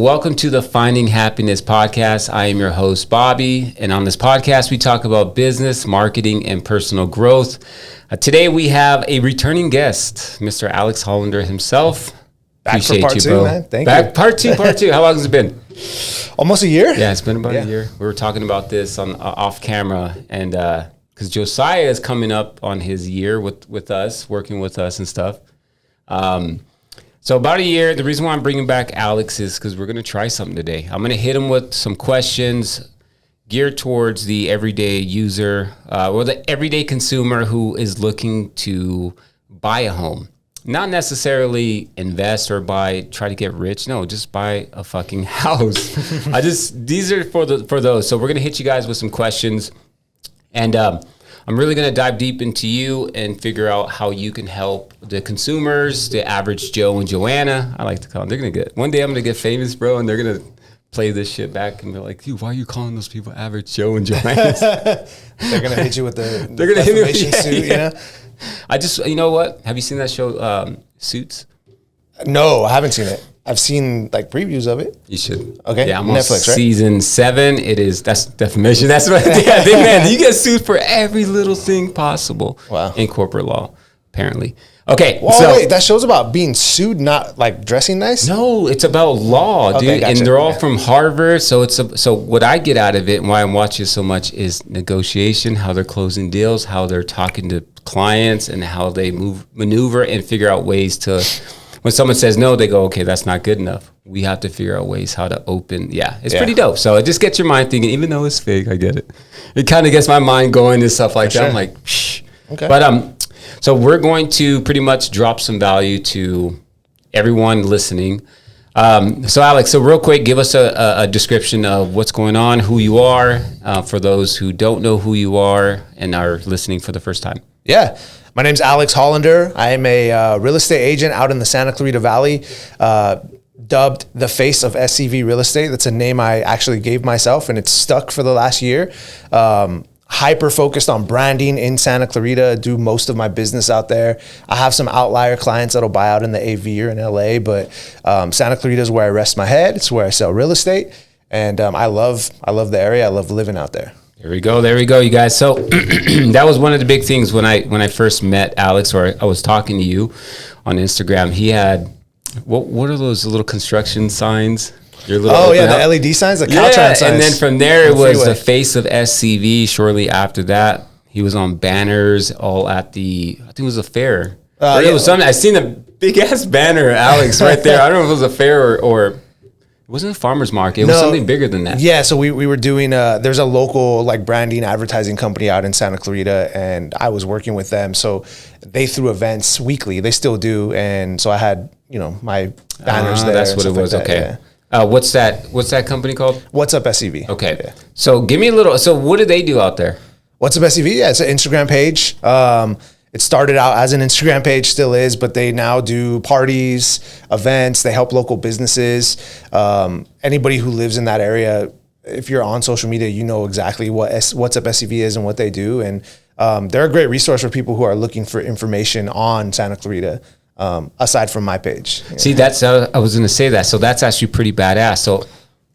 Welcome to the Finding Happiness podcast. I am your host, Bobby, and on this podcast, we talk about business, marketing, and personal growth. Today, we have a returning guest, Mr. Alex Hollander himself. Back for part two, man. Thank you. Part two. How long has it been? Almost a year. Yeah, it's been about a year. We were talking about this on off camera, and because Josiah is coming up on his year with us, working with us and stuff. So about a year. The reason why I'm bringing back Alex is because we're going to try something today. I'm going to hit him with some questions geared towards the everyday user or the everyday consumer who is looking to buy a home. Not necessarily invest or try to get rich. No, just buy a fucking house. These are for those. So we're going to hit you guys with some questions. And I'm really going to dive deep into you and figure out how you can help the consumers, the average Joe and Joanna. I like to call them. They're going to one day I'm going to get famous, bro, and they're going to play this shit back and be like, dude, why are you calling those people average Joe and Joanna? They're going to hit you with the defamation suit, you know? You know what? Have you seen that show, Suits? No, I haven't seen it. I've seen like previews of it. You should. Okay. Yeah, I'm on Netflix, right? Season 7. That's defamation. That's what. Yeah, man, you get sued for every little thing possible. Wow. In corporate law, apparently. Okay. Well, wait, that show's about being sued, not like dressing nice. No, it's about law, dude. Okay, gotcha. And they're all from Harvard. So so what I get out of it and why I'm watching so much is negotiation, how they're closing deals, how they're talking to clients, and how they maneuver and figure out ways to. When someone says no, they go, okay, that's not good enough. We have to figure out ways how to open. Yeah, it's pretty dope. So it just gets your mind thinking, even though it's fake, I get it. It kind of gets my mind going and stuff like that. I'm like, shh. Okay. But so we're going to pretty much drop some value to everyone listening. So Alex, real quick, give us a description of what's going on, who you are, for those who don't know who you are and are listening for the first time. Yeah. My name's Alex Hollander. I am a real estate agent out in the Santa Clarita Valley, dubbed the face of SCV Real Estate. That's a name I actually gave myself, and it's stuck for the last year. Hyper focused on branding in Santa Clarita, do most of my business out there. I have some outlier clients that'll buy out in the AV or in LA, but Santa Clarita is where I rest my head. It's where I sell real estate, and I love the area. I love living out there. There we go, you guys. So that was one of the big things when I first met Alex, or I was talking to you on Instagram. He had what are those little construction signs? The LED signs, the Caltrans signs. And then from there it was the face of SCV. Shortly after that, he was on banners all at I think it was a fair. It was something. I seen a big ass banner, Alex, right there. I don't know if it was a fair or it wasn't a farmer's market. It was something bigger than that. Yeah, so we were doing, there's a local like branding advertising company out in Santa Clarita, and I was working with them. So they threw events weekly. They still do. And so I had, my banners there. That's what it was. Okay. Yeah. What's that company called? What's Up SCV. Okay. Yeah. So give me a little, so what do they do out there? What's Up SCV? Yeah, it's an Instagram page. It started out as an Instagram page, still is, but they now do parties, events. They help local businesses. Anybody who lives in that area, if you're on social media, you know exactly What's Up SCV is and what they do. And they're a great resource for people who are looking for information on Santa Clarita, aside from my page. See, I was going to say that. So that's actually pretty badass. So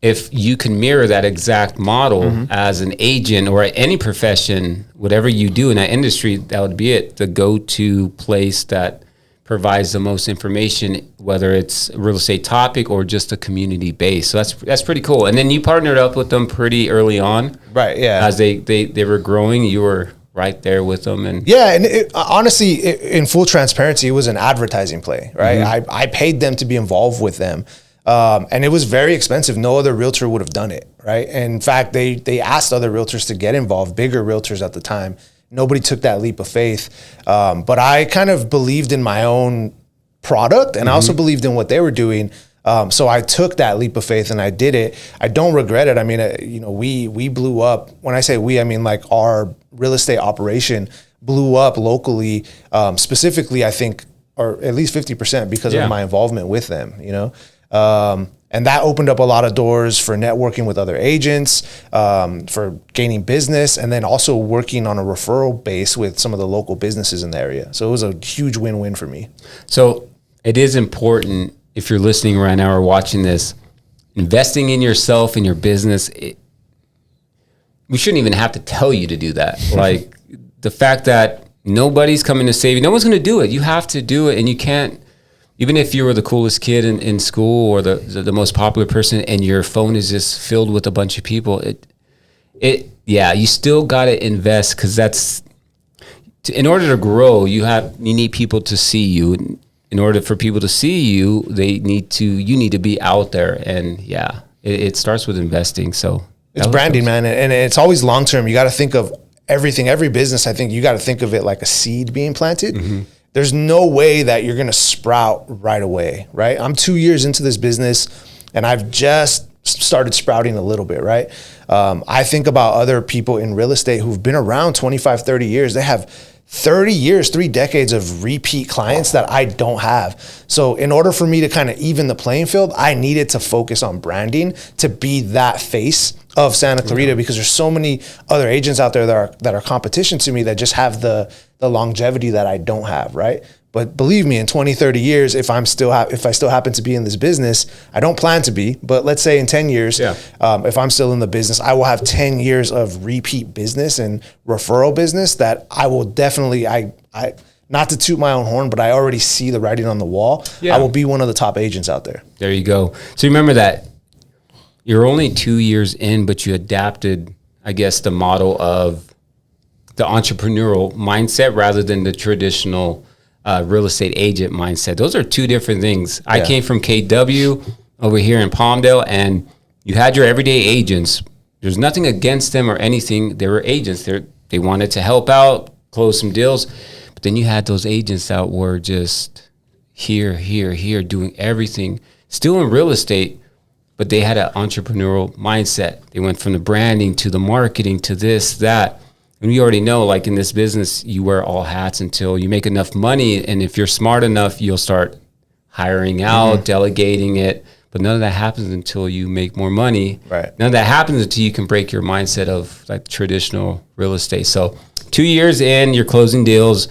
if you can mirror that exact model as an agent or any profession, whatever you do in that industry, that would be it. The go-to place that provides the most information, whether it's a real estate topic or just a community base. So that's pretty cool. And then you partnered up with them pretty early on. Right, yeah. As they were growing, you were right there with them. And honestly, in full transparency, it was an advertising play, right? I paid them to be involved with them. And it was very expensive. No other realtor would have done it, right? And in fact, they asked other realtors to get involved, bigger realtors at the time. Nobody took that leap of faith. But I kind of believed in my own product, and I also believed in what they were doing. So I took that leap of faith and I did it. I don't regret it. I mean, we blew up. When I say we, I mean like our real estate operation blew up locally, specifically, I think, or at least 50% because of my involvement with them, And that opened up a lot of doors for networking with other agents, for gaining business, and then also working on a referral base with some of the local businesses in the area. So it was a huge win-win for me. So it is important, if you're listening right now or watching this, investing in yourself, in your business, we shouldn't even have to tell you to do that. Like the fact that nobody's coming to save you, no one's going to do it. You have to do it, and you can't. Even if you were the coolest kid in school or the most popular person, and your phone is just filled with a bunch of people, you still got to invest, because that's in order to grow. You need people to see you. In order for people to see you, you need to be out there, and it starts with investing. So it's branding, man, and it's always long term. You got to think of everything, every business. I think you got to think of it like a seed being planted. Mm-hmm. There's no way that you're going to sprout right away, right? I'm 2 years into this business, and I've just started sprouting a little bit, right? I think about other people in real estate who've been around 25, 30 years. They have 30 years, 3 decades of repeat clients that I don't have. So in order for me to kind of even the playing field, I needed to focus on branding to be that face of Santa Clarita, because there's so many other agents out there that are competition to me that just have the longevity that I don't have, right? But believe me, in 20, 30 years, if I still happen to be in this business, I don't plan to be, but let's say in 10 years, if I'm still in the business, I will have 10 years of repeat business and referral business that I will definitely, I not to toot my own horn, but I already see the writing on the wall. Yeah. I will be one of the top agents out there. There you go. So remember that you're only 2 years in, but you adapted, I guess, the model of the entrepreneurial mindset rather than the traditional real estate agent mindset. Those are two different things. Yeah. I came from KW over here in Palmdale, and you had your everyday agents. There's nothing against them or anything. They were agents. They wanted to help out, close some deals. But then you had those agents that were just here, doing everything, still in real estate, but they had an entrepreneurial mindset. They went from the branding to the marketing to this, that. And we already know, like in this business, you wear all hats until you make enough money. And if you're smart enough, you'll start hiring out, delegating it. But none of that happens until you make more money. Right. None of that happens until you can break your mindset of like traditional real estate. So 2 years in, you're closing deals.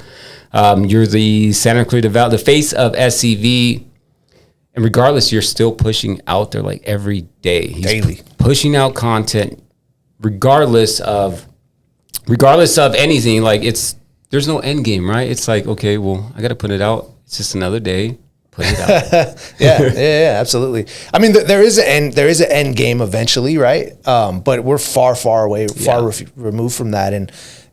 You're the Santa Clarita Valley, the face of SCV. And regardless, you're still pushing out there like every day. He's daily. Pushing out content regardless of anything. Like there's no end game, right? It's like, okay, well, I got to put it out. It's just another day. Put it out. yeah, absolutely. I mean, there is an end game eventually, right? But we're far away, removed from that.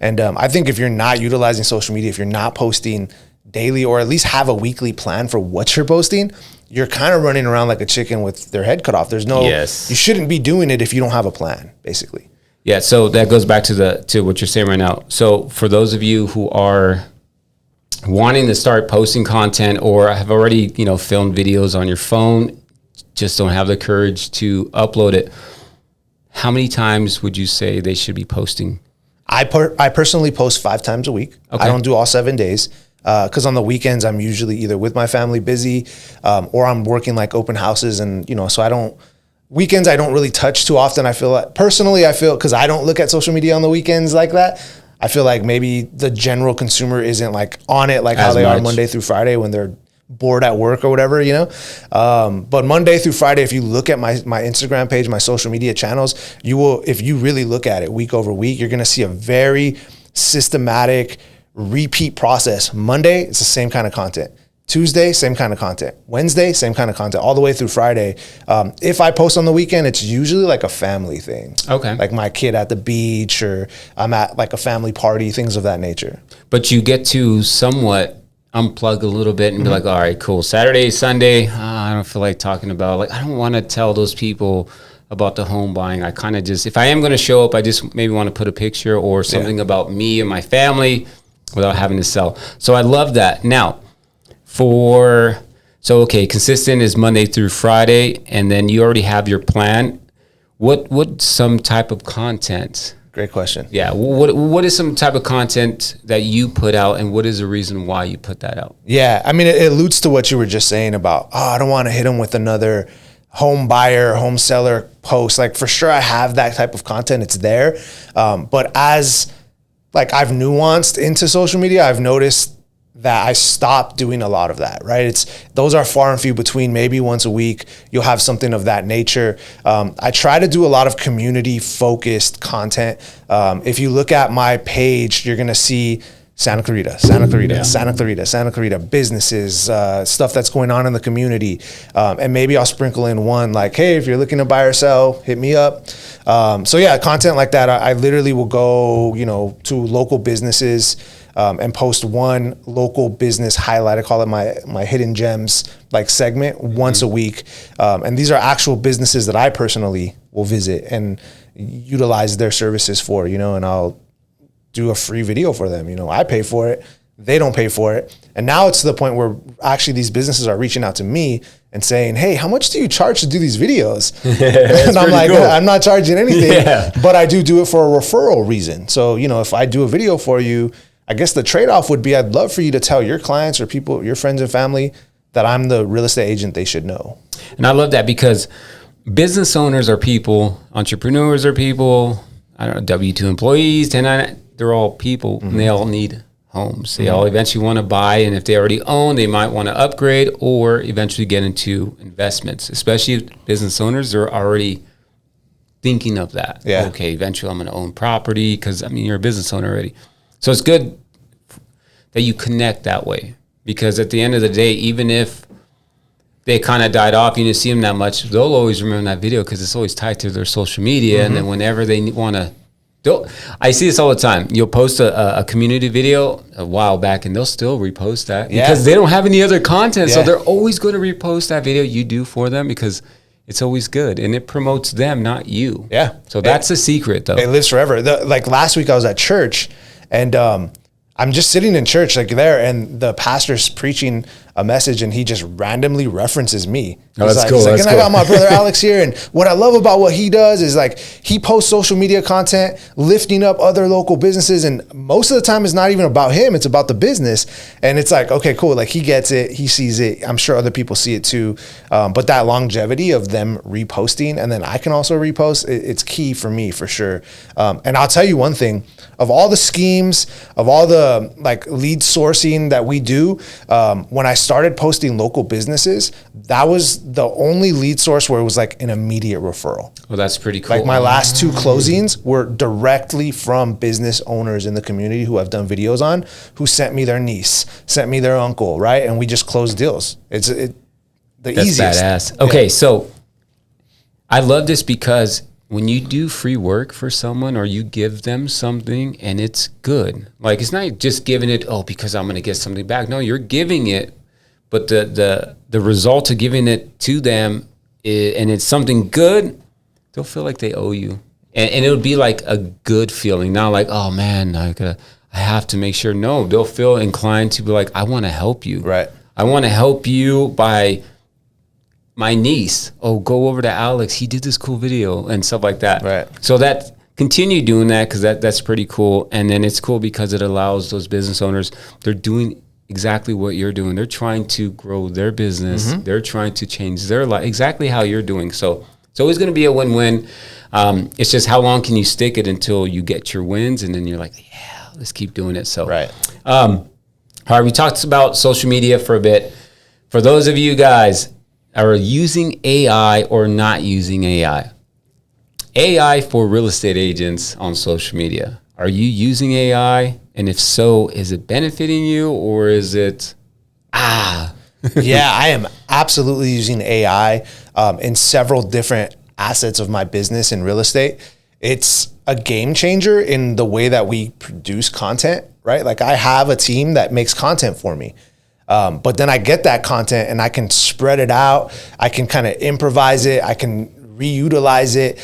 And I think if you're not utilizing social media, if you're not posting daily, or at least have a weekly plan for what you're posting, you're kind of running around like a chicken with their head cut off. You shouldn't be doing it if you don't have a plan, basically. Yeah, so that goes back to what you're saying right now. So for those of you who are wanting to start posting content or have already, filmed videos on your phone, just don't have the courage to upload it, how many times would you say they should be posting? I personally post 5 times a week. Okay. I don't do all 7 days. Because on the weekends, I'm usually either with my family busy, or I'm working like open houses, and so weekends I don't really touch too often. I feel because I don't look at social media on the weekends like that. I feel like maybe the general consumer isn't like on it like how they are Monday through Friday when they're bored at work or whatever, But Monday through Friday, if you look at my Instagram page, my social media channels, if you really look at it week over week, you're going to see a very systematic repeat process. Monday, it's the same kind of content. Tuesday, same kind of content. Wednesday, same kind of content, all the way through Friday. If I post on the weekend, it's usually like a family thing. Okay. Like my kid at the beach, or I'm at like a family party, things of that nature. But you get to somewhat unplug a little bit and be like, all right, cool. Saturday, Sunday, I don't feel like talking about, I don't want to tell those people about the home buying. I kind of just, if I am going to show up, I just maybe want to put a picture or something about me and my family without having to sell. So I love that. Now, consistent is Monday through Friday, and then you already have your plan. What some type of content? Great question. Yeah. What is some type of content that you put out, and what is the reason why you put that out? Yeah. I mean, it alludes to what you were just saying about, I don't want to hit them with another home buyer, home seller post. Like, for sure, I have that type of content. It's there. But as I've nuanced into social media, I've noticed that I stopped doing a lot of that, right? Those are far and few between. Maybe once a week you'll have something of that nature. I try to do a lot of community focused content. If you look at my page, you're gonna see Santa Clarita, Santa Clarita, businesses, stuff that's going on in the community. And maybe I'll sprinkle in one like, hey, if you're looking to buy or sell, hit me up. So yeah, content like that. I literally will go, to local businesses and post one local business highlight. I call it my hidden gems like segment once a week. And these are actual businesses that I personally will visit and utilize their services for, and I'll do a free video for them. I pay for it. They don't pay for it. And now it's to the point where actually these businesses are reaching out to me and saying, hey, how much do you charge to do these videos? And I'm like, cool. I'm not charging anything, but I do it for a referral reason. So, if I do a video for you, I guess the trade-off would be I'd love for you to tell your clients or people, your friends and family, that I'm the real estate agent they should know. And I love that because business owners are people, entrepreneurs are people, W-2 employees, 1099, they're all people, and they all need homes. They all eventually want to buy, and if they already own, they might want to upgrade or eventually get into investments, especially if business owners are already thinking of that. Yeah. Okay, eventually I'm going to own property because, you're a business owner already. So it's good that you connect that way because at the end of the day, even if they kind of died off, you didn't see them that much, they'll always remember that video because it's always tied to their social media. And then whenever they want to, I see this all the time. You'll post a community video a while back and they'll still repost that because they don't have any other content. So they're always going to repost that video you do for them because it's always good and it promotes them, not you. Yeah. So that's the secret though. It lives forever. Like last week I was at church and I'm just sitting in church like there and the pastor's preaching a message and he just randomly references me. That's cool. He's like, that's and cool. I got my brother Alex here. And what I love about what he does is like, he posts social media content, lifting up other local businesses. And most of the time it's not even about him. It's about the business. And it's like, okay, cool. Like he gets it. He sees it. I'm sure other people see it too. But that longevity of them reposting and then I can also repost, it's key for me for sure. And I'll tell you one thing, of all the schemes, of all the like lead sourcing that we do, when I started posting local businesses, that was the only lead source where it was like an immediate referral. Well, that's pretty cool. Like my last 2 closings were directly from business owners in the community who I've done videos on, who sent me their niece, sent me their uncle, right? And we just closed deals. That's easiest. Badass. Okay, so I love this because when you do free work for someone or you give them something and it's good, like it's not just giving it, because I'm going to get something back. No, you're giving it, but the result of giving it to them and it's something good, they'll feel like they owe you. And it would be like a good feeling, not like, oh man, I have to make sure. No, they'll feel inclined to be like, I want to help you. Right. I want to help you by my niece. Oh, go over to Alex. He did this cool video and stuff like that. Right. So that continue doing that because that's pretty cool. And then it's cool because it allows those business owners, they're doing exactly what you're doing. They're trying to grow their business. They're trying to change their life exactly how you're doing. So it's always going to be a win-win. It's just how long can you stick it until you get your wins and then you're like, yeah, let's keep doing it. So right. All right, we talked about social media for a bit. For those of you guys are using AI or not using AI for real estate agents on social media, are you using AI? And if so, is it benefiting you or is it, Yeah, I am absolutely using AI in several different assets of my business in real estate. It's a game changer in the way that we produce content, right? Like I have a team that makes content for me. But then I get that content and I can spread it out. I can kind of improvise it. I can reutilize it.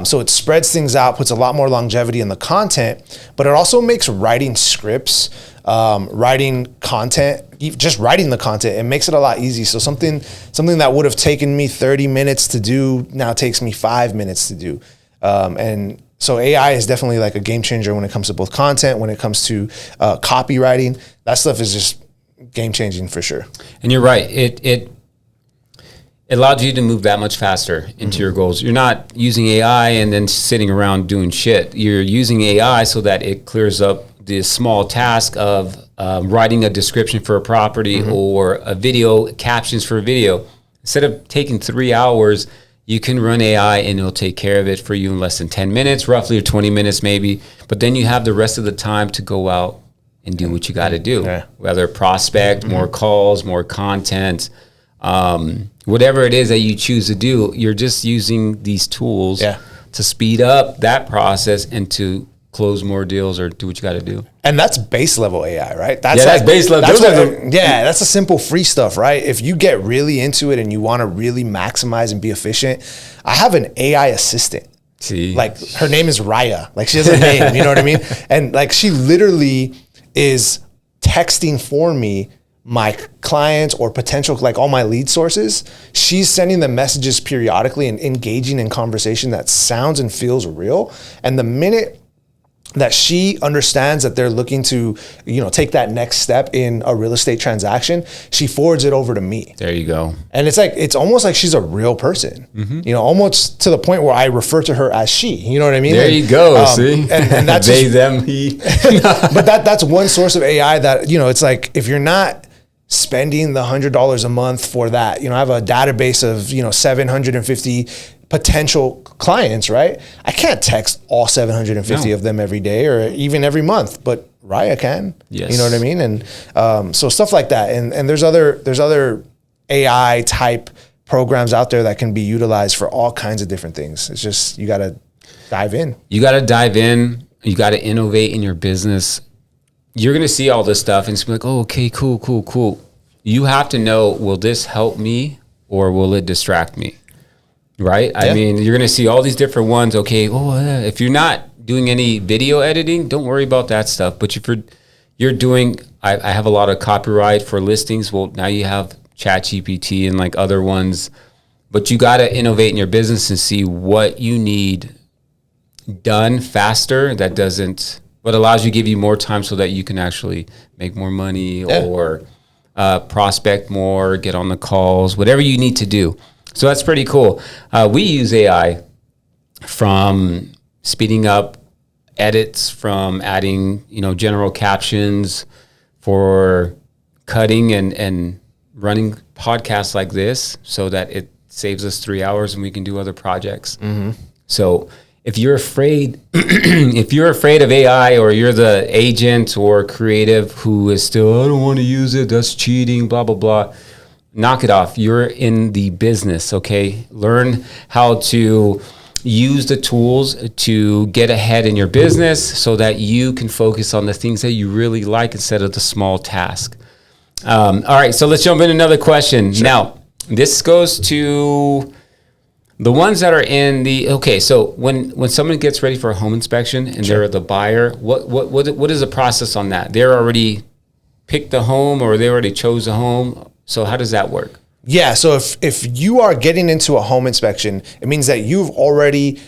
So it spreads things out, puts a lot more longevity in the content, but it also makes writing scripts, writing content, just writing the content, it makes it a lot easier. So something that would have taken me 30 minutes to do now takes me 5 minutes to do. And so AI is definitely like a game changer when it comes to both content, when it comes to copywriting. That stuff is just game changing for sure. And you're right. It allowed you to move that much faster into your goals. You're not using AI and then sitting around doing shit. You're using AI so that it clears up the small task of writing a description for a property or a video captions for a video. Instead of taking 3 hours, you can run AI and it'll take care of it for you in less than 10 minutes, roughly, or 20 minutes maybe. But then you have the rest of the time to go out and do what you got to do, whether prospect, more calls, more content, whatever it is that you choose to do. You're just using these tools to speed up that process and to close more deals or do what you got to do. And that's base level AI, right? That's that's base level. That's the simple free stuff, right? If you get really into it and you want to really maximize and be efficient, I have an AI assistant. See, like her name is Raya. Like she has a name, you know what I mean? And like she literally is texting for me my clients or potential, like all my lead sources. She's sending them messages periodically and engaging in conversation that sounds and feels real. And the minute that she understands that they're looking to, take that next step in a real estate transaction, she forwards it over to me. There you go. And it's almost like she's a real person, almost to the point where I refer to her as she, you know what I mean? There you go. See, and that's they, them, he. But that's one source of AI that, it's like, if you're not spending the $100 a month for that, I have a database of, 750 potential clients, right? I can't text all 750 of them every day or even every month, but Raya can. Yes. You know what I mean? And so stuff like that. And there's other AI type programs out there that can be utilized for all kinds of different things. It's just, you got to dive in. You got to innovate in your business. You're going to see all this stuff and it's like, oh, okay, cool. You have to know, will this help me or will it distract me? Right? Yeah. I mean, you're going to see all these different ones. Okay, if you're not doing any video editing, don't worry about that stuff. But if you're doing, I have a lot of copyright for listings. Well, now you have ChatGPT and like other ones. But you got to innovate in your business and see what you need done faster what allows you to give you more time so that you can actually make more money or prospect more, get on the calls, whatever you need to do. So that's pretty cool. We use AI from speeding up edits, from adding, general captions, for cutting and running podcasts like this so that it saves us 3 hours and we can do other projects. So if you're afraid, of AI or you're the agent or creative who is still, I don't want to use it, that's cheating, blah, blah, blah. Knock it off. You're in the business, okay? Learn how to use the tools to get ahead in your business so that you can focus on the things that you really like instead of the small task. All right, so let's jump in another question. Sure. Now, this goes to the ones that are in the, okay, so when someone gets ready for a home inspection and they're the buyer, what is the process on that? They're already picked the home or they already chose a home. So how does that work? Yeah, so if you are getting into a home inspection, it means that you've already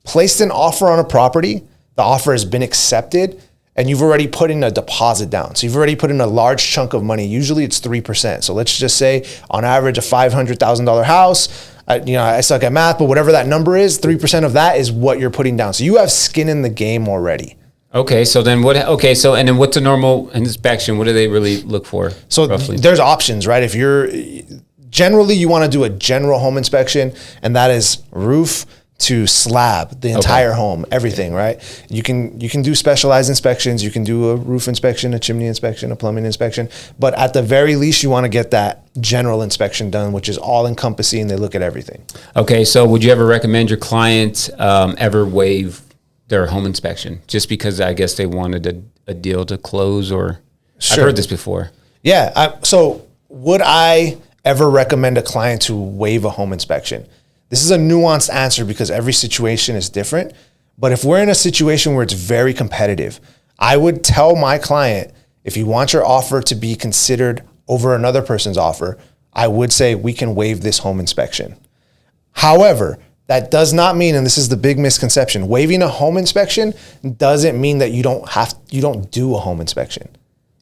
placed an offer on a property, the offer has been accepted, and you've already put in a deposit down. So you've already put in a large chunk of money. Usually it's 3%. So let's just say on average a $500,000 house, I suck at math, but whatever that number is, 3% of that is what you're putting down. So you have skin in the game already. Okay, so then and then what's a normal inspection? What do they really look for? So roughly? There's options, right? If generally you want to do a general home inspection, and that is roof to slab, the entire home, everything, right? You can do specialized inspections. You can do a roof inspection, a chimney inspection, a plumbing inspection, but at the very least, you want to get that general inspection done, which is all encompassing. They look at everything. Okay, so would you ever recommend your client ever waive their home inspection just because I guess they wanted a deal to close? Or I've heard this before. Yeah. So would I ever recommend a client to waive a home inspection? This is a nuanced answer because every situation is different. But if we're in a situation where it's very competitive, I would tell my client, if you want your offer to be considered over another person's offer, I would say we can waive this home inspection. However, that does not mean, and this is the big misconception, waiving a home inspection doesn't mean that you don't do a home inspection.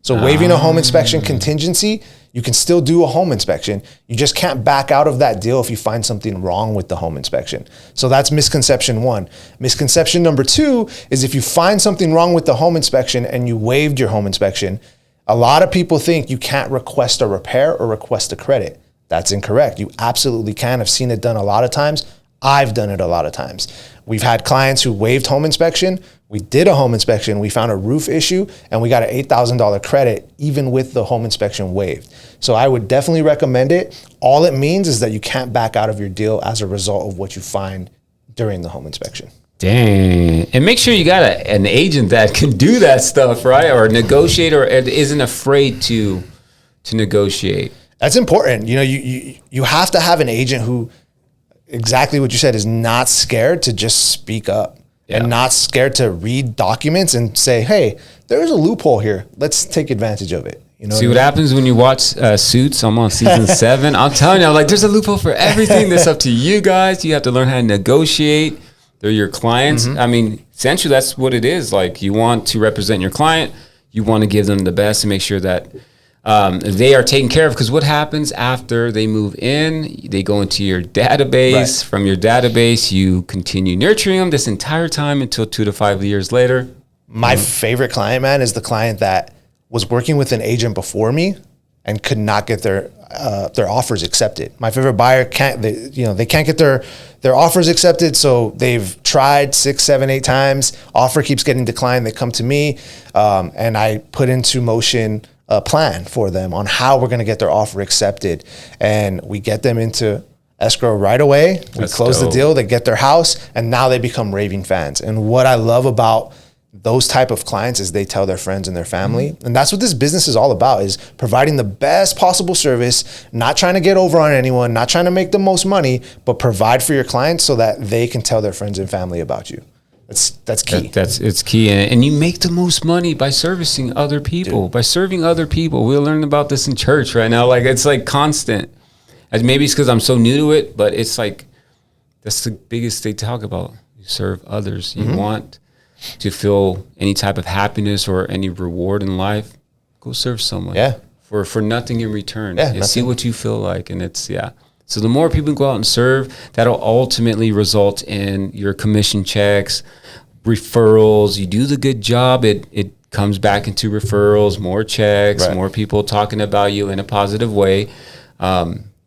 So waiving a home inspection contingency, you can still do a home inspection. You just can't back out of that deal if you find something wrong with the home inspection. So that's misconception one. Misconception number two is if you find something wrong with the home inspection and you waived your home inspection, A lot of people think you can't request a repair or request a credit. That's incorrect. You absolutely can. I've seen it done a lot of times. I've done it a lot of times. We've had clients who waived home inspection. We did a home inspection. We found a roof issue and we got an $8,000 credit even with the home inspection waived. So I would definitely recommend it. All it means is that you can't back out of your deal as a result of what you find during the home inspection. Dang. And make sure you got an agent that can do that stuff, right? Or negotiate, or isn't afraid to negotiate. That's important. You know, you have to have an agent who, exactly what you said, is not scared to just speak up and not scared to read documents and say, hey, there's a loophole here. Let's take advantage of it. You know, see what happens when you watch Suits. I'm on season 7. I'm telling you, like, there's a loophole for everything. That's up to you guys. You have to learn how to negotiate. They're your clients. I mean, essentially, that's what it is. Like, you want to represent your client. You want to give them the best and make sure that they are taken care of. Because what happens after they move in? They go into your database. Right. From your database, you continue nurturing them this entire time until 2 to 5 years later. My favorite client, man, is the client that was working with an agent before me and could not get their offers accepted. My favorite buyer can't get their offers accepted. So they've tried 6, 7, 8 times. Offer keeps getting declined. They come to me, and I put into motion a plan for them on how we're going to get their offer accepted, and we get them into escrow right away. We close the deal. They get their house, and now they become raving fans. And what I love about those type of clients is they tell their friends and their family. And that's what this business is all about, is providing the best possible service, not trying to get over on anyone, not trying to make the most money, but provide for your clients so that they can tell their friends and family about you. That's key. It's key. And you make the most money by servicing other people, by serving other people. We'll learn about this in church right now. Like, it's like constant. As maybe it's because I'm so new to it, but it's like, that's the biggest they talk about. You serve others. You want to feel any type of happiness or any reward in life, go serve someone. Yeah. For nothing in return. Yeah, and see what you feel like. And it's, So the more people go out and serve, that'll ultimately result in your commission checks, referrals. You do the good job, it comes back into referrals, more checks, more people talking about you in a positive way.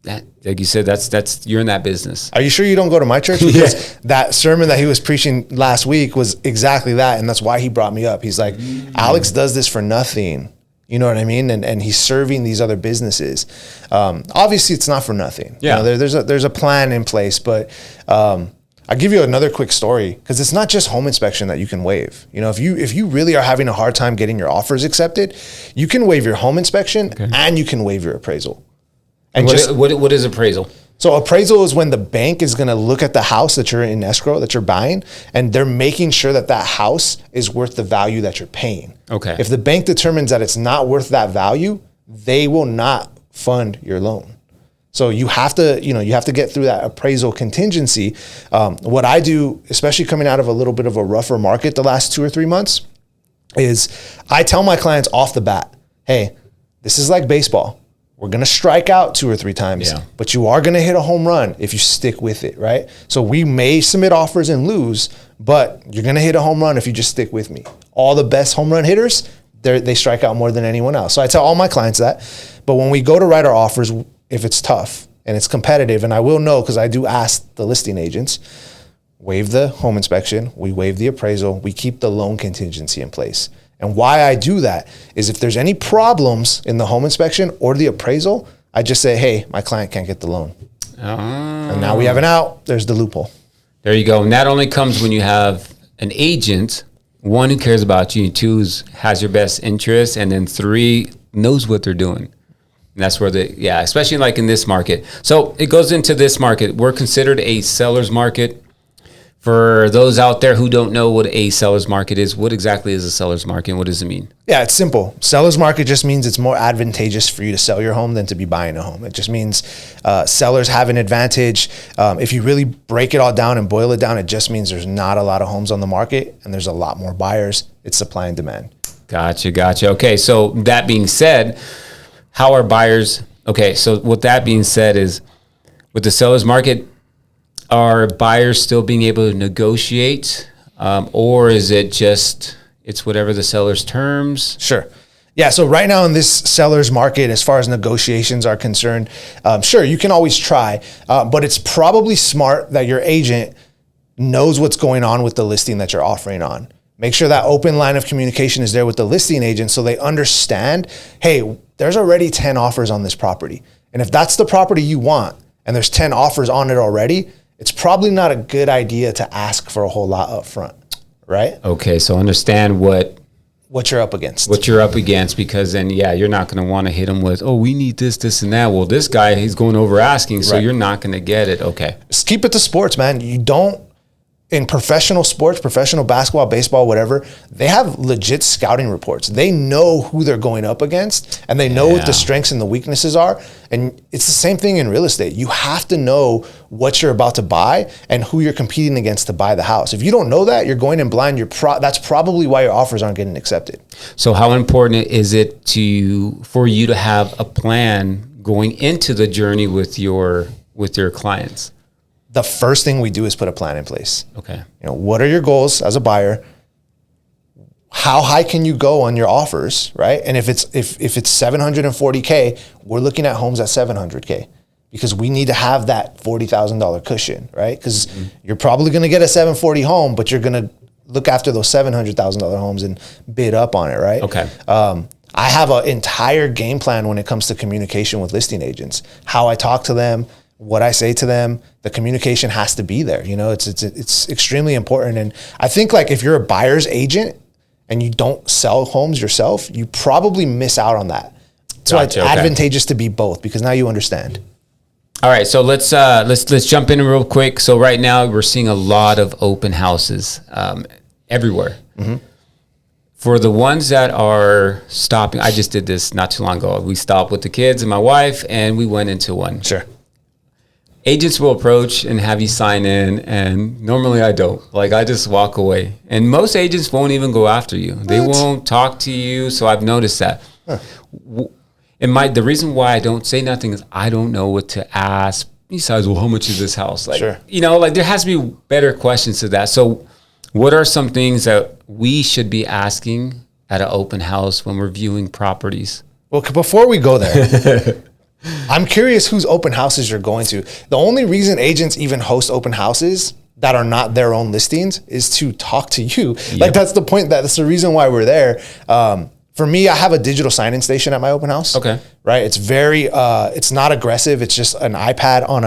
That, like you said, that's you're in that business. Are you sure you don't go to my church? Because that sermon that he was preaching last week was exactly that, and that's why he brought me up. He's like, Alex does this for nothing. You know what I mean? And he's serving these other businesses. Obviously, it's not for nothing. Yeah. You know, there's a plan in place, but I'll give you another quick story, because it's not just home inspection that you can waive. You know, if you really are having a hard time getting your offers accepted, you can waive your home inspection and you can waive your appraisal. And what is appraisal? So appraisal is when the bank is going to look at the house that you're in escrow, that you're buying, and they're making sure that that house is worth the value that you're paying. Okay. If the bank determines that it's not worth that value, they will not fund your loan. So you have to get through that appraisal contingency. What I do, especially coming out of a little bit of a rougher market the last 2 or 3 months, is I tell my clients off the bat, hey, this is like baseball. We're going to strike out 2 or 3 times, but you are going to hit a home run if you stick with it, right? So we may submit offers and lose, but you're going to hit a home run if you just stick with me. All the best home run hitters, they strike out more than anyone else. So I tell all my clients that. But when we go to write our offers, if it's tough and it's competitive, and I will know because I do ask the listing agents, waive the home inspection, we waive the appraisal, we keep the loan contingency in place. And why I do that is if there's any problems in the home inspection or the appraisal, I just say, hey, my client can't get the loan. And now we have an out. There's the loophole. There you go. And that only comes when you have an agent, 1, who cares about you, 2, has your best interest, and then 3, knows what they're doing. And that's where especially like in this market. So it goes into this market. We're considered a seller's market. For those out there who don't know what a seller's market is, what exactly is a seller's market and what does it mean? Yeah, it's simple. Seller's market just means it's more advantageous for you to sell your home than to be buying a home. It just means sellers have an advantage. If you really break it all down and boil it down, it just means there's not a lot of homes on the market and there's a lot more buyers. It's supply and demand. Gotcha. Okay, so that being said, how are buyers? Okay, so with that being said is with the seller's market, are buyers still being able to negotiate, or is it just it's whatever the seller's terms? Sure. Yeah, so right now in this seller's market, as far as negotiations are concerned, sure, you can always try, but it's probably smart that your agent knows what's going on with the listing that you're offering on. Make sure that open line of communication is there with the listing agent so they understand, hey, there's already 10 offers on this property. And if that's the property you want and there's 10 offers on it already, it's probably not a good idea to ask for a whole lot up front, right? Okay, so understand what you're up against. What you're up against, because then, yeah, you're not going to want to hit them with, oh, we need this, this, and that. Well, this guy, he's going over asking, so you're not going to get it. Okay. Just keep it to sports, man. You don't, in professional sports, professional basketball, baseball, whatever, they have legit scouting reports. They know who they're going up against, and they know what the strengths and the weaknesses are. And it's the same thing in real estate. You have to know what you're about to buy and who you're competing against to buy the house. If you don't know that, you're going in blind. That's probably why your offers aren't getting accepted. So how important is it for you to have a plan going into the journey with your clients? The first thing we do is put a plan in place. Okay. What are your goals as a buyer? How high can you go on your offers, right? And if it's $740K, we're looking at homes at $700K because we need to have that $40,000 cushion, right? Because you're probably going to get a 740 home, but you're going to look after those $700,000 homes and bid up on it, right? Okay. I have an entire game plan when it comes to communication with listing agents, how I talk to them, what I say to them. The communication has to be there. It's extremely important. And I think like if you're a buyer's agent and you don't sell homes yourself, you probably miss out on that. So it's advantageous to be both because now you understand. All right, so let's jump in real quick. So right now we're seeing a lot of open houses everywhere. Mm-hmm. For the ones that are stopping, I just did this not too long ago. We stopped with the kids and my wife, and we went into one. Sure. Agents will approach and have you sign in, and normally I don't. Like, I just walk away. And most agents won't even go after you. They won't talk to you, so I've noticed that. Huh. And the reason why I don't say nothing is I don't know what to ask. Besides, well, how much is this house? Like, sure. There has to be better questions to that. So what are some things that we should be asking at an open house when we're viewing properties? Well, before we go there... I'm curious whose open houses you're going to. The only reason agents even host open houses that are not their own listings is to talk to you. Yep. Like that's the point. That's the reason why we're there. For me, I have a digital sign-in station at my open house. Okay. Right. It's very, it's not aggressive. It's just an iPad on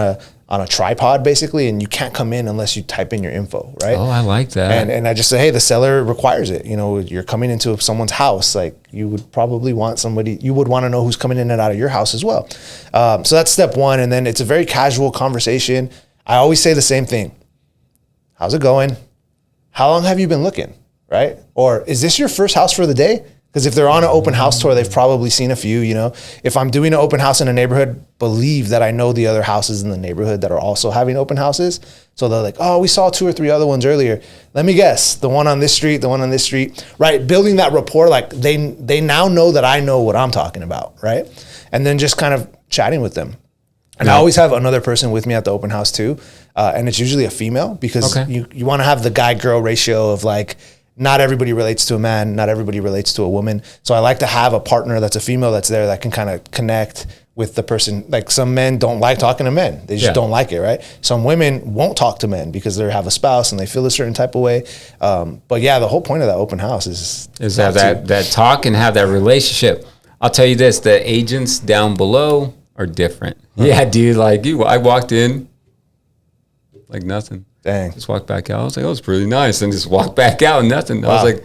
a tripod basically. And you can't come in unless you type in your info. Right. Oh, I like that. And I just say, hey, the seller requires it. You're coming into someone's house. Like you would probably want you would want to know who's coming in and out of your house as well. So that's step one. And then it's a very casual conversation. I always say the same thing. How's it going? How long have you been looking? Right. Or is this your first house for the day? Because if they're on an open house tour, they've probably seen a few, If I'm doing an open house in a neighborhood, believe that I know the other houses in the neighborhood that are also having open houses. So they're like, oh, we saw 2 or 3 other ones earlier. Let me guess, the one on this street, the one on this street, right? Building that rapport, like they now know that I know what I'm talking about, right? And then just kind of chatting with them. And I always have another person with me at the open house too. And it's usually a female because you want to have the guy-girl ratio of like, not everybody relates to a man, not everybody relates to a woman. So I like to have a partner that's a female that's there that can kind of connect with the person. Like some men don't like talking to men. They just don't like it, right? Some women won't talk to men because they have a spouse and they feel a certain type of way. But yeah, the whole point of that open house is have that talk and have that relationship. I'll tell you this, the agents down below are different. Uh-huh. Yeah, dude, like I walked in like nothing. Dang. Just walked back out. I was like, oh, it's pretty nice. And just walked back out and nothing. Wow. I was like,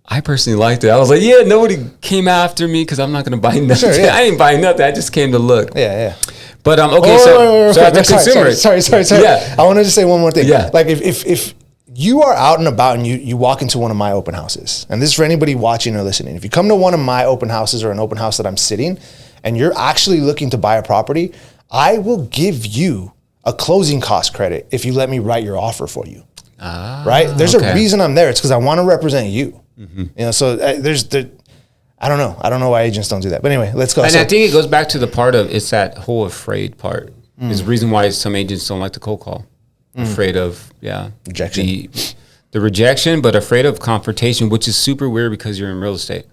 I personally liked it. I was like, yeah, nobody came after me because I'm not going to buy nothing. Sure, yeah. I ain't buying nothing. I just came to look. Yeah. But, okay, so as a consumer. Sorry. Yeah. I want to just say one more thing. Yeah. Like if you are out and about and you walk into one of my open houses, and this is for anybody watching or listening, if you come to one of my open houses or an open house that I'm sitting and you're actually looking to buy a property, I will give you a closing cost credit if you let me write your offer for you. Right? There's a reason I'm there. It's because I want to represent you. Mm-hmm. So I don't know. I don't know why agents don't do that. But anyway, let's go. And I think it goes back to the part of it's that whole afraid part. Is the reason why some agents don't like to cold call. Afraid of rejection. The rejection, but afraid of confrontation, which is super weird because you're in real estate.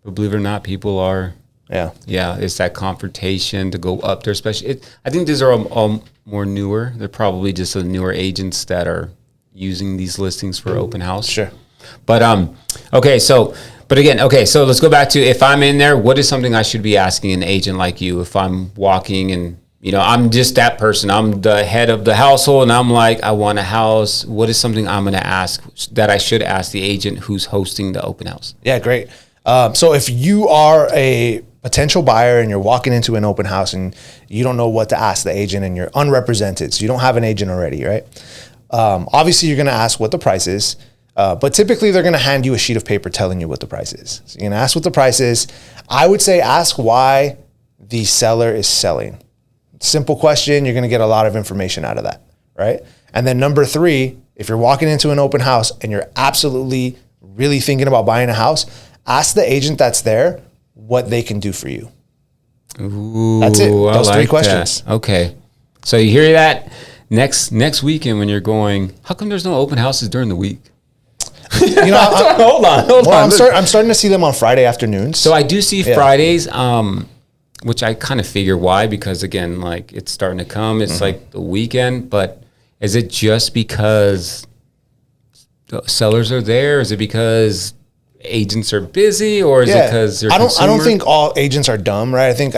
But believe it or not, people are. Yeah. It's that confrontation to go up there. Especially, I think these are all more newer. They're probably just the newer agents that are using these listings for open house. Sure. But okay, so let's go back to, if I'm in there, what is something I should be asking an agent like you if I'm walking and, you know, I'm just that person. I'm the head of the household and I'm like, I want a house. What is something I'm going to ask that I should ask the agent who's hosting the open house? Yeah, great. So if you are a potential buyer and you're walking into an open house and you don't know what to ask the agent and you're unrepresented, so you don't have an agent already, right? Obviously, you're going to ask what the price is. But typically they're going to hand you a sheet of paper telling you what the price is. So you're going to ask what the price is. I would say ask why the seller is selling. Simple question. You're going to get a lot of information out of that, right? And then number 3, if you're walking into an open house and you're absolutely really thinking about buying a house, ask the agent that's there what they can do for you. Ooh, that's it. Those I like 3 questions. That. Okay. So you hear that next weekend when you're going, how come there's no open houses during the week? You know, hold on. I'm starting to see them on Friday afternoons. So I do see Fridays, which I kind of figure why, because again, like it's starting to come. It's like the weekend, but is it just because the sellers are there? Is it because agents are busy, or is it because they're I don't think all agents are dumb, right? I think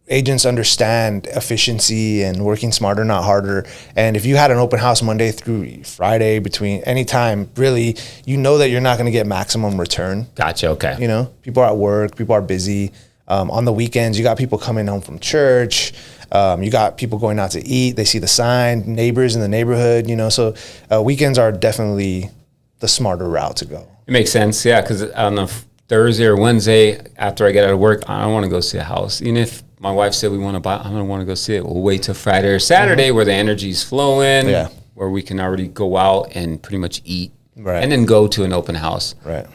agents understand efficiency and working smarter, not harder. And if you had an open house Monday through Friday between any time, really, you know that you're not going to get maximum return. Gotcha. Okay. You know, people are at work, people are busy. On the weekends, you got people coming home from church. You got people going out to eat. They see the sign, neighbors in the neighborhood, you know. So weekends are definitely the smarter route to go. It makes sense. Yeah. Because on a Thursday or Wednesday after I get out of work, I don't want to go see a house. Even if my wife said we want to buy, I don't want to go see it. We'll wait till Friday or Saturday where the energy's flowing, where we can already go out and pretty much eat, and then go to an open house. Right.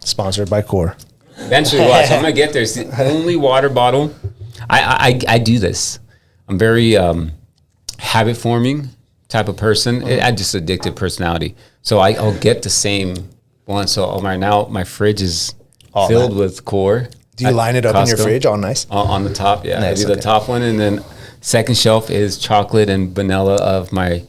Sponsored by Core. Eventually, watch. I'm gonna get there. It's the only water bottle. I do this. I'm very habit forming type of person. I just addictive personality. So I'll get the same one. So right now my fridge is filled with Core. Do you line it up in your fridge all nice? On the top, yeah. Nice, I do the top one, and then second shelf is chocolate and vanilla of my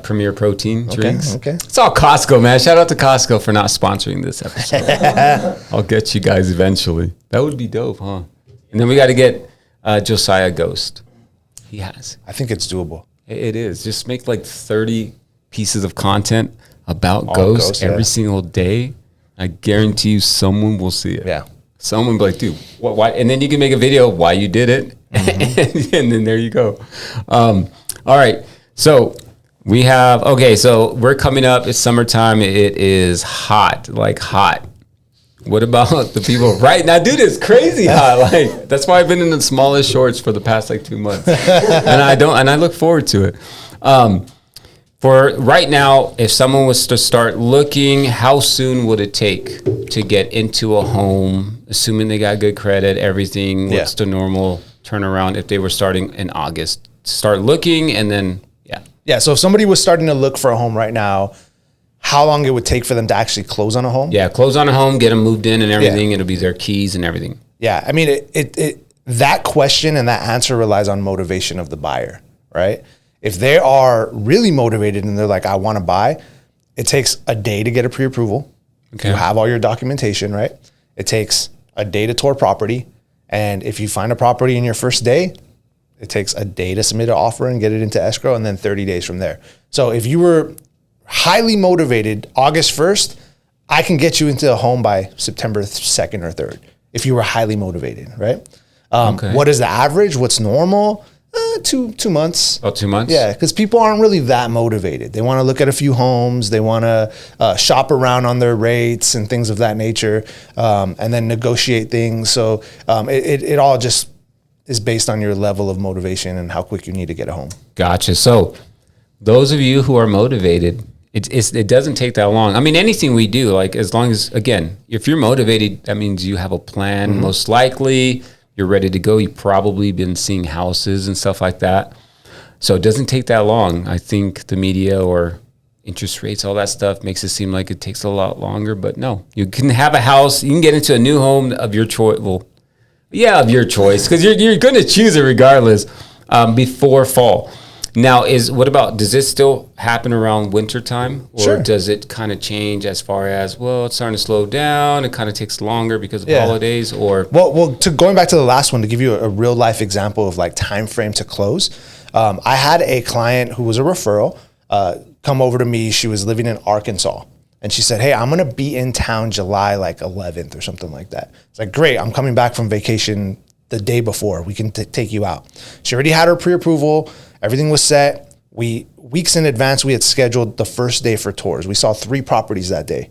Premier Protein drinks. Okay. It's all Costco, man. Shout out to Costco for not sponsoring this episode. I'll get you guys eventually. That would be dope, huh? And then we got to get Josiah Ghost. He has. I think it's doable. It is. Just make like 30 pieces of content about Ghost every single day. I guarantee you someone will see it. Yeah. Someone will be like, dude, what, why? And then you can make a video why you did it. And then there you go. All right. So we have, so we're coming up. It's summertime. It is hot, like hot. What about the people right now? Dude, it's crazy hot. Like, that's why I've been in the smallest shorts for the past like 2 months. And I look forward to it. For right now, if someone was to start looking, how soon would it take to get into a home, assuming they got good credit, everything? What's the normal turnaround if they were starting in August? Start looking and then, Yeah, so if somebody was starting to look for a home right now, how long it would take for them to actually close on a home? Yeah, close on a home, get them moved in and everything. It'll be their keys and everything. Yeah, I mean, that question and that answer relies on motivation of the buyer, right? If they are really motivated and they're like, I want to buy, it takes a day to get a pre-approval. Okay. You have all your documentation, right? It takes a day to tour property. And if you find a property in your first day, it takes a day to submit an offer and get it into escrow, and then 30 days from there. So if you were highly motivated, August 1st, I can get you into a home by September 2nd or 3rd if you were highly motivated, right? What is the average? What's normal? 2 months. Oh, 2 months? Yeah, because people aren't really that motivated. They want to look at a few homes. They want to shop around on their rates and things of that nature, and then negotiate things. So it all just is based on your level of motivation and how quick you need to get a home. Gotcha. So those of you who are motivated, it doesn't take that long. I mean, anything we do, like as long as, again, if you're motivated, that means you have a plan. Most likely you're ready to go. You've probably been seeing houses and stuff like that. So it doesn't take that long. I think the media or interest rates, all that stuff makes it seem like it takes a lot longer. But no, you can have a house. You can get into a new home of your choice. Well, yeah, of your choice, because you're going to choose it regardless before fall. Now, does this still happen around winter time? Or Sure. does it kind of change as far as, well, it's starting to slow down, it kind of takes longer because of holidays, or? Well, going back to the last one, to give you a real life example of like time frame to close, I had a client who was a referral come over to me. She was living in Arkansas. And she said, hey, I'm going to be in town July like 11th or something like that. It's like, great, I'm coming back from vacation the day before. We can take you out. She already had her pre-approval. Everything was set. Weeks in advance, we had scheduled the first day for tours. We saw 3 properties that day.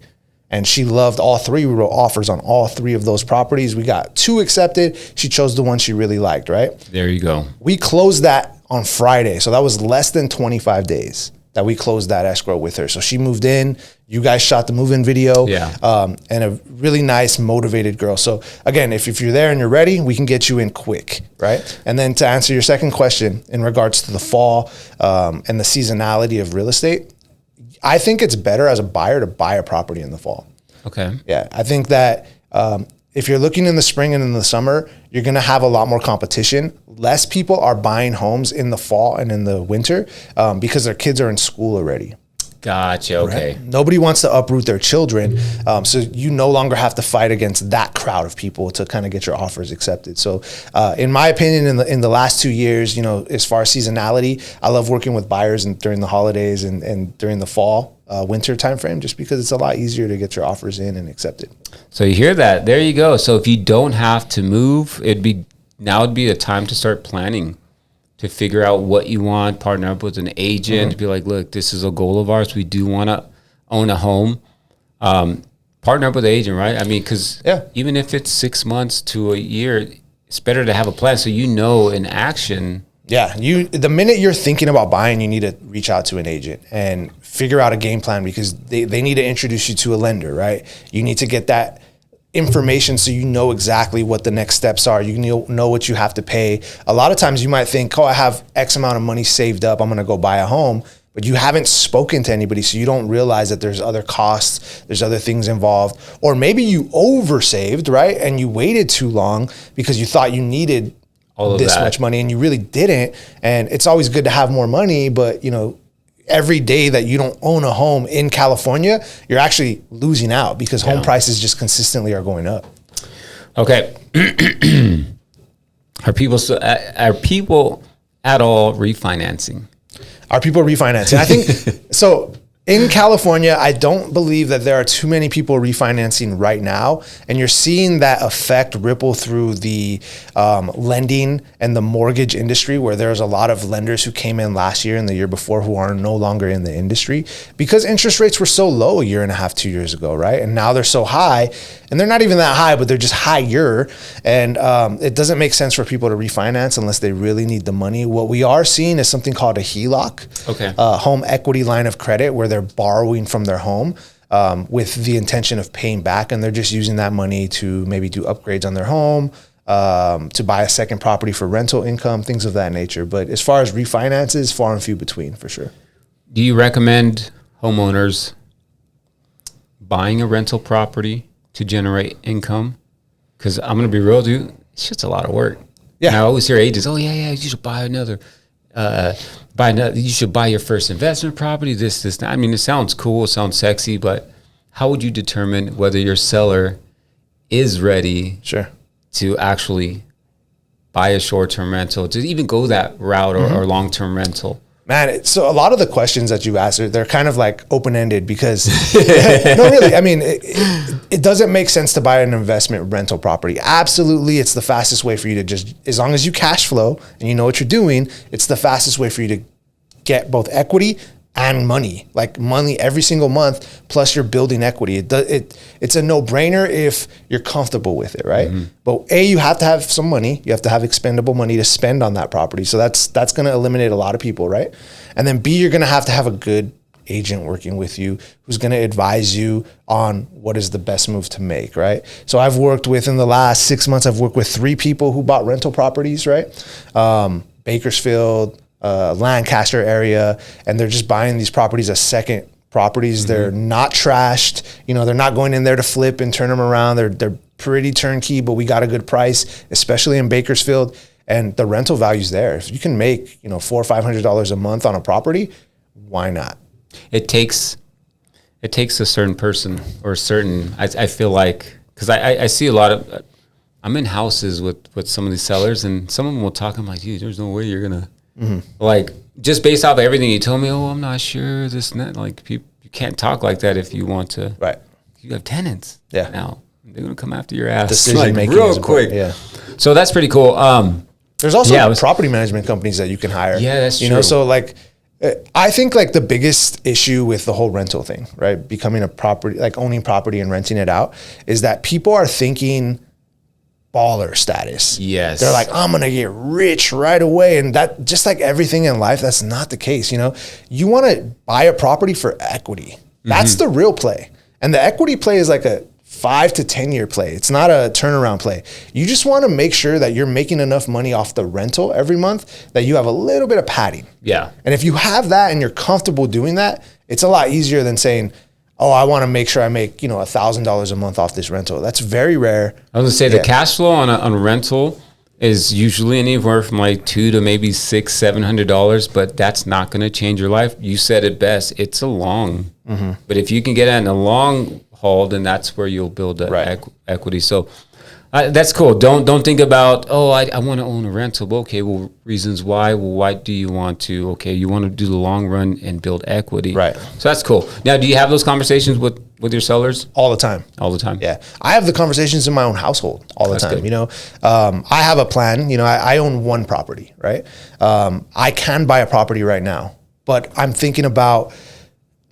And she loved all 3. We wrote offers on all 3 of those properties. We got 2 accepted. She chose the one she really liked, right? There you go. We closed that on Friday. So that was less than 25 days that we closed that escrow with her. So she moved in. You guys shot the move-in video. Yeah. And a really nice, motivated girl. So again, if you're there and you're ready, we can get you in quick, right? And then to answer your second question in regards to the fall and the seasonality of real estate, I think it's better as a buyer to buy a property in the fall. Okay. Yeah, I think that if you're looking in the spring and in the summer, you're going to have a lot more competition. Less people are buying homes in the fall and in the winter because their kids are in school already. Gotcha. Okay. Right? Nobody wants to uproot their children. So you no longer have to fight against that crowd of people to kind of get your offers accepted. So in my opinion, in the last 2 years, as far as seasonality, I love working with buyers during the holidays and during the fall, winter timeframe, just because it's a lot easier to get your offers in and accepted. So you hear that? There you go. So if you don't have to move, it'd be the time to start planning, to figure out what you want, partner up with an agent, to be like, look, this is a goal of ours. We do want to own a home. Partner up with an agent, right? I mean, because even if it's 6 months to a year, it's better to have a plan so in action. Yeah, the minute you're thinking about buying, you need to reach out to an agent and figure out a game plan, because they need to introduce you to a lender, right? You need to get that information so you know exactly what the next steps are. You know what you have to pay. A lot of times you might think, I have X amount of money saved up, I'm going to go buy a home, but you haven't spoken to anybody, so you don't realize that there's other costs, there's other things involved. Or maybe you oversaved, right? And you waited too long because you thought you needed all of this much money and you really didn't. And it's always good to have more money, but every day that you don't own a home in California, you're actually losing out because home prices just consistently are going up. Okay. Are people at all refinancing? Are people refinancing? I think so. In California, I don't believe that there are too many people refinancing right now. And you're seeing that effect ripple through the lending and the mortgage industry, where there's a lot of lenders who came in last year and the year before who are no longer in the industry because interest rates were so low a year and a half, 2 years ago, right? And now they're so high, and they're not even that high, but they're just higher. And it doesn't make sense for people to refinance unless they really need the money. What we are seeing is something called a HELOC, home equity line of credit, where they're borrowing from their home with the intention of paying back, and they're just using that money to maybe do upgrades on their home, to buy a second property for rental income, things of that nature. But as far as refinances, far and few between, for sure. Do you recommend homeowners buying a rental property to generate income? Because I'm going to be real, dude, it's just a lot of work. Yeah. And I always hear agents, you should buy another. You should buy your first investment property, this. I mean, it sounds cool, it sounds sexy, but how would you determine whether your seller is ready to actually buy a short-term rental, to even go that route or long-term rental? Man, so a lot of the questions that you asked, they're kind of like open-ended because, no, really, I mean, it doesn't make sense to buy an investment rental property. Absolutely, it's the fastest way for you to just, as long as you cash flow and you know what you're doing, it's the fastest way for you to get both equity and money, like money every single month, plus you're building equity. It's a no-brainer if you're comfortable with it, right? Mm-hmm. But you have to have some money. You have to have expendable money to spend on that property. So that's going to eliminate a lot of people, right? And then B, you're going to have a good agent working with you who's going to advise you on what is the best move to make, right? So I've worked with, in the last 6 months, I've worked with 3 people who bought rental properties, right? Bakersfield, Lancaster area, and they're just buying these properties as second properties. They're not trashed. You know, they're not going in there to flip and turn them around. They're pretty turnkey, but we got a good price, especially in Bakersfield. And the rental value's there. If you can make, you know, $400 or $500 a month on a property, why not? It takes a certain person or a certain, I feel like, because I see a lot of, I'm in houses with some of these sellers, and some of them will talk. I'm like, dude, there's no way you're going to, like, just based off of everything you told me, oh, I'm not sure, this and that. Like, you can't talk like that if you want to. Right. You have tenants. Yeah. Now, they're going to come after your ass. Decision making real quick. Yeah. So that's pretty cool. There's also property management companies that you can hire. Yeah, that's true. You know, so like, I think like the biggest issue with the whole rental thing, right? Becoming a property, like owning property and renting it out, is that people are thinking baller status. Yes. They're like, I'm going to get rich right away. And that, just like everything in life, that's not the case. You know, you want to buy a property for equity. That's the real play. And the equity play is like a 5 to 10 year play. It's not a turnaround play. You just want to make sure that you're making enough money off the rental every month that you have a little bit of padding. Yeah. And if you have that and you're comfortable doing that, it's a lot easier than saying, oh, I want to make sure I make, you know, $1,000 a month off this rental. That's very rare. I was gonna say the cash flow on a rental is usually anywhere from like $200 to maybe $600-$700, but that's not going to change your life. You said it best. It's a long, but if you can get it in a long haul, then that's where you'll build that equity. So that's cool. Don't think about, oh, I want to own a rental. Well, okay, well, reasons why. Well, why do you want to? Okay, you want to do the long run and build equity. Right. So that's cool. Now, do you have those conversations with your sellers? All the time. All the time? Yeah. I have the conversations in my own household all the time. Good. You know, I have a plan. You know, I own one property, right? I can buy a property right now, but I'm thinking about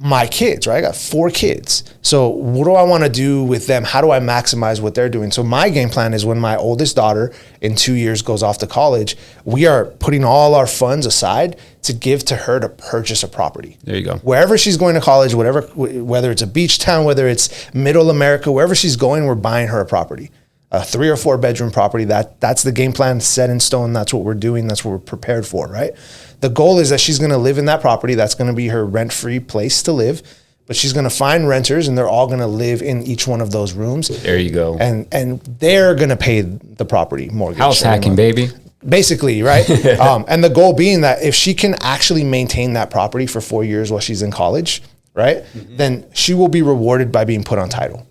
my kids, right? I got 4 kids. So what do I want to do with them? How do I maximize what they're doing? So my game plan is when my oldest daughter in 2 years goes off to college, we are putting all our funds aside to give to her to purchase a property. There you go. Wherever she's going to college, whether it's a beach town, whether it's middle America, wherever she's going, we're buying her a property. A 3 or 4 bedroom property. That's the game plan set in stone. That's what we're doing. That's what we're prepared for, right? The goal is that she's going to live in that property. That's going to be her rent-free place to live. But she's going to find renters, and they're all going to live in each one of those rooms. There you go. And they're going to pay the property mortgage. House hacking, baby. Basically, right? And the goal being that if she can actually maintain that property for 4 years while she's in college, right? Then she will be rewarded by being put on title.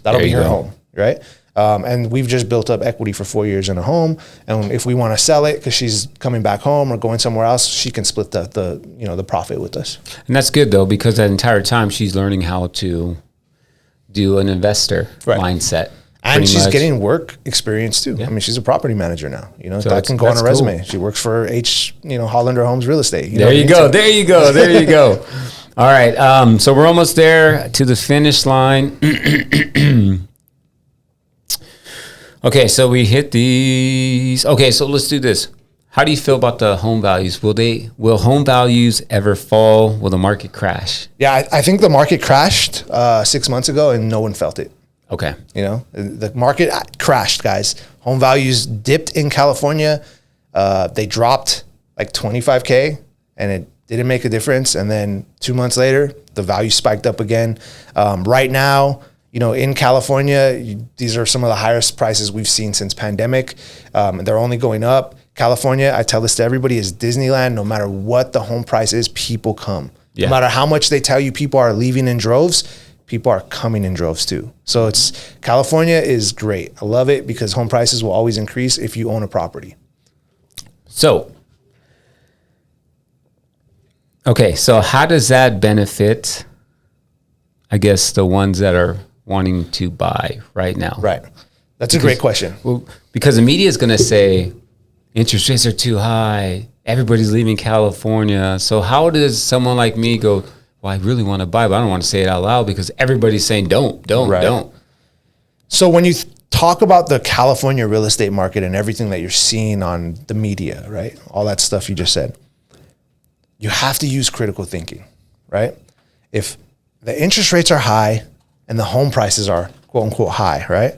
That'll be her home, right? And we've just built up equity for 4 years in a home. And if we want to sell it because she's coming back home or going somewhere else, she can split the profit with us. And that's good though, because that entire time she's learning how to do an investor mindset. And she's getting work experience too. Yeah. I mean, she's a property manager now. You know, so that can go on a resume. Cool. She works for Hollander Homes Real Estate. There you go. There you go. There you go. All right. So we're almost there to the finish line. Okay, so we hit these. Okay, so let's do this. How do you feel about the home values? Will home values ever fall? Will the market crash? Yeah, I think the market crashed 6 months ago and no one felt it. Okay. You know, the market crashed, guys. Home values dipped in California. They dropped like 25K and it didn't make a difference. And then 2 months later, the value spiked up again. Right now, you know, in California, these are some of the highest prices we've seen since pandemic. They're only going up. California, I tell this to everybody, is Disneyland. No matter what the home price is, people come. Yeah. No matter how much they tell you people are leaving in droves, people are coming in droves too. So California is great. I love it because home prices will always increase if you own a property. So how does that benefit, I guess, the ones that are wanting to buy right now? Right. That's a great question. Well, because the media is going to say interest rates are too high. Everybody's leaving California. So how does someone like me go, well, I really want to buy, but I don't want to say it out loud because everybody's saying don't. So when you talk about the California real estate market and everything that you're seeing on the media, right? All that stuff you just said, you have to use critical thinking, right? If the interest rates are high and the home prices are quote unquote high, right?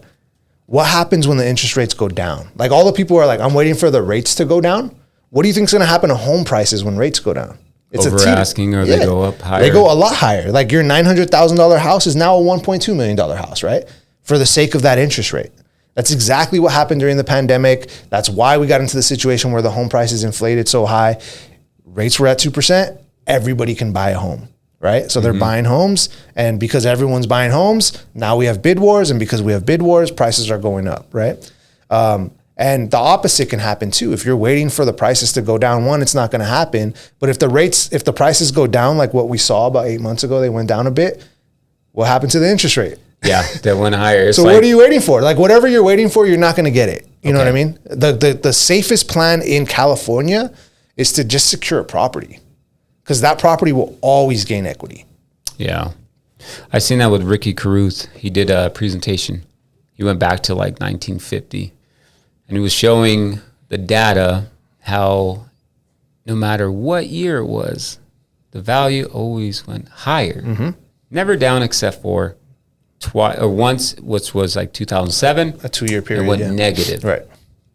What happens when the interest rates go down? Like all the people are like, I'm waiting for the rates to go down. What do you think is going to happen to home prices when rates go down? It's over asking, or they go up higher. They go a lot higher. Like your $900,000 house is now a $1.2 million house, right? For the sake of that interest rate. That's exactly what happened during the pandemic. That's why we got into the situation where the home prices inflated so high. Rates were at 2%. Everybody can buy a home, right? So they're buying homes. And because everyone's buying homes, now we have bid wars. And because we have bid wars, prices are going up, right? And the opposite can happen too. If you're waiting for the prices to go down, one, it's not going to happen. But if the prices go down, like what we saw about 8 months ago, they went down a bit. What happened to the interest rate? Yeah, that went higher. So what are you waiting for? Like whatever you're waiting for, you're not going to get it. You know what I mean? The safest plan in California is to just secure a property, because that property will always gain equity. Yeah. I seen that with Ricky Caruth. He did a presentation. He went back to like 1950, and he was showing the data, how no matter what year it was, the value always went higher. Never down except for once, which was like 2007. A 2-year period. It went negative. Right.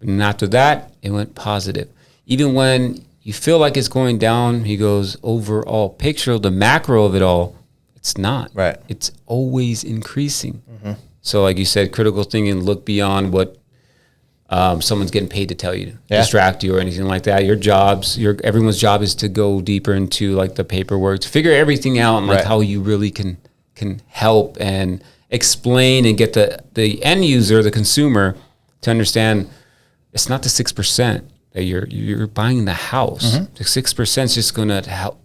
And after that, it went positive. Even when you feel like it's going down, he goes, overall picture, the macro of it all, it's not. Right. It's always increasing. So like you said, critical thinking, look beyond what someone's getting paid to tell you, distract you or anything like that. Everyone's job is to go deeper into like the paperwork, to figure everything out and like how you really can help and explain and get the end user, the consumer, to understand it's not the 6% that you're buying the house. The 6% is just going to help,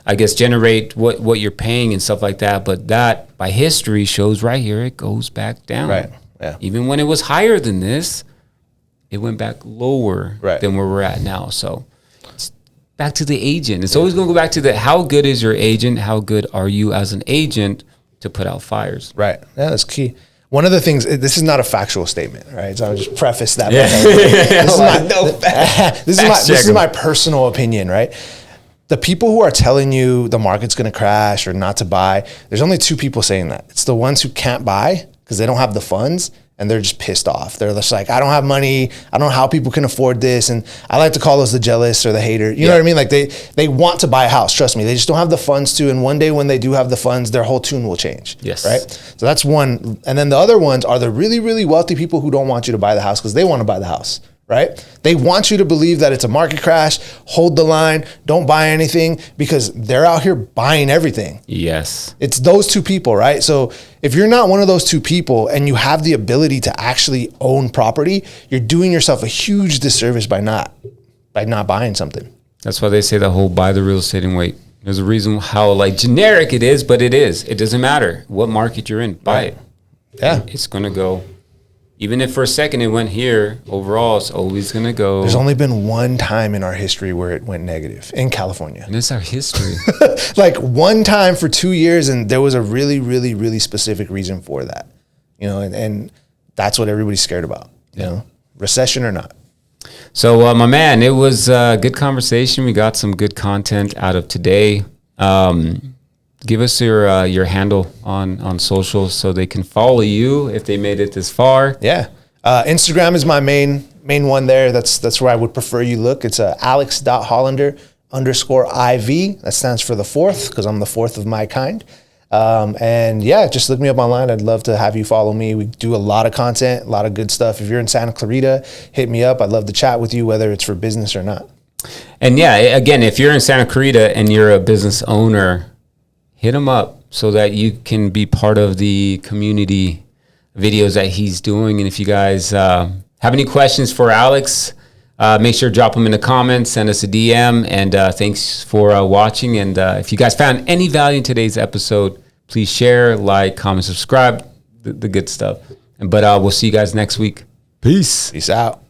I guess, generate what you're paying and stuff like that. But that, by history, shows right here, it goes back down. Right. Yeah. Even when it was higher than this, it went back lower than where we're at now. So it's back to the agent. It's always going to go back to how good is your agent? How good are you as an agent to put out fires? Right. Yeah, that's key. One of the things, this is not a factual statement, right? So I'll just preface that. This is my personal opinion, right? The people who are telling you the market's going to crash or not to buy, there's only two people saying that. It's the ones who can't buy because they don't have the funds, and they're just pissed off. They're just like, I don't have money. I don't know how people can afford this. And I like to call those the jealous or the hater. You know what I mean? Like they want to buy a house. Trust me. They just don't have the funds to. And one day when they do have the funds, their whole tune will change. Yes. Right? So that's one. And then the other ones are the really, really wealthy people who don't want you to buy the house because they want to buy the house. Right? They want you to believe that it's a market crash, hold the line, don't buy anything, because they're out here buying everything. Yes. It's those two people, right? So if you're not one of those two people and you have the ability to actually own property, you're doing yourself a huge disservice by not buying something. That's why they say the whole buy the real estate and wait. There's a reason how like generic it is, but it is. It doesn't matter what market you're in. Buy it. Yeah. It's going to go. Even if for a second it went here, overall it's always going to go. There's only been one time in our history where it went negative in California. And it's our history. Like one time for 2 years, and there was a really, really, really specific reason for that. You know, and that's what everybody's scared about, you know, recession or not. So, my man, it was a good conversation. We got some good content out of today. Give us your handle on social so they can follow you if they made it this far. Yeah. Instagram is my main one there. That's where I would prefer you look. It's alex.hollander_IV. That stands for the fourth, because I'm the fourth of my kind. And yeah, just look me up online. I'd love to have you follow me. We do a lot of content, a lot of good stuff. If you're in Santa Clarita, hit me up. I'd love to chat with you, whether it's for business or not. And yeah, again, if you're in Santa Clarita and you're a business owner, hit him up so that you can be part of the community videos that he's doing. And if you guys have any questions for Alex, make sure to drop them in the comments, send us a DM, and thanks for watching. And if you guys found any value in today's episode, please share, like, comment, subscribe, the good stuff. But we'll see you guys next week. Peace. Peace out.